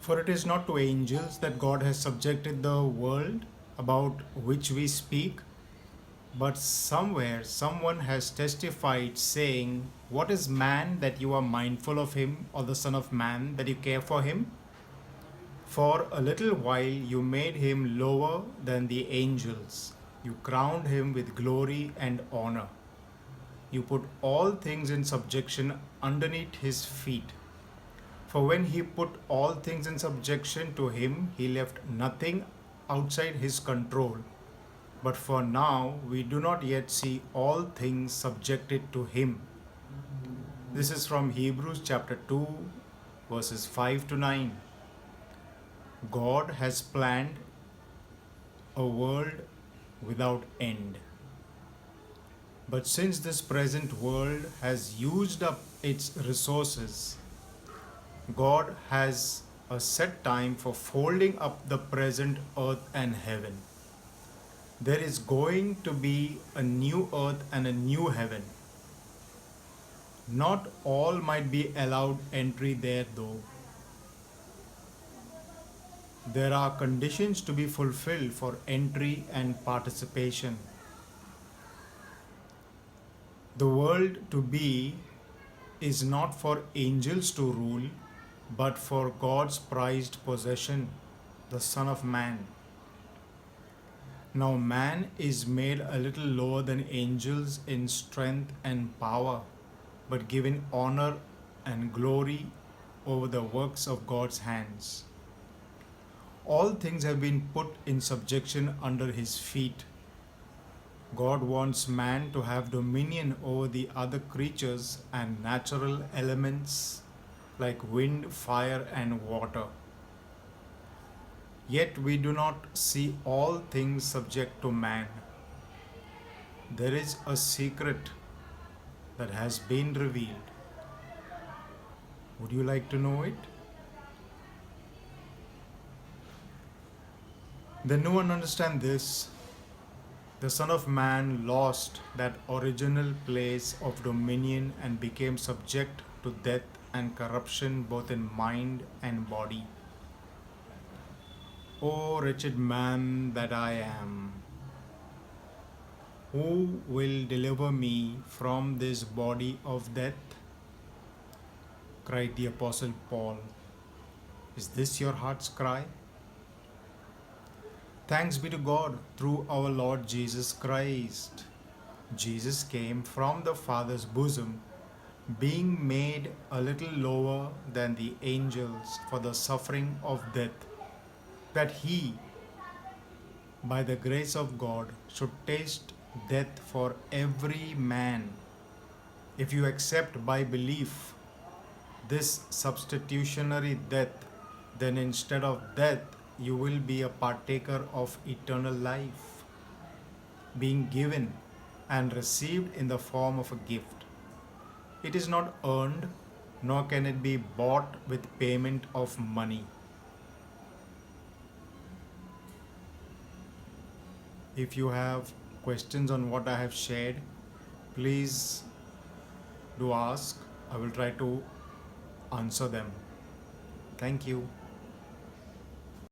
For it is not to angels that God has subjected the world about which we speak, but somewhere someone has testified, saying, "What is man that you are mindful of him, or the Son of Man that you care for him? For a little while you made him lower than the angels. You crowned him with glory and honor. You put all things in subjection underneath his feet. For when he put all things in subjection to him, he left nothing outside his control. But for now, we do not yet see all things subjected to him." This is from Hebrews chapter 2, verses 5 to 9. God has planned a world without end. But since this present world has used up its resources, God has a set time for folding up the present earth and heaven. There is going to be a new earth and a new heaven. Not all might be allowed entry there, though. There are conditions to be fulfilled for entry and participation. The world to be is not for angels to rule, but for God's prized possession, the Son of Man. Now, man is made a little lower than angels in strength and power, but given honor and glory over the works of God's hands. All things have been put in subjection under his feet. God wants man to have dominion over the other creatures and natural elements like wind, fire, and water. Yet we do not see all things subject to man. There is a secret that has been revealed. Would you like to know it? Then no one understand this. The Son of Man lost that original place of dominion and became subject to death and corruption both in mind and body. O wretched man that I am, who will deliver me from this body of death? Cried the Apostle Paul. Is this your heart's cry? Thanks be to God through our Lord Jesus Christ. Jesus came from the Father's bosom, being made a little lower than the angels for the suffering of death, that he, by the grace of God, should taste death for every man. If you accept by belief this substitutionary death, then instead of death, you will be a partaker of eternal life, being given and received in the form of a gift. It is not earned, nor can it be bought with payment of money. If you have questions on what I have shared, please do ask. I will try to answer them. Thank you.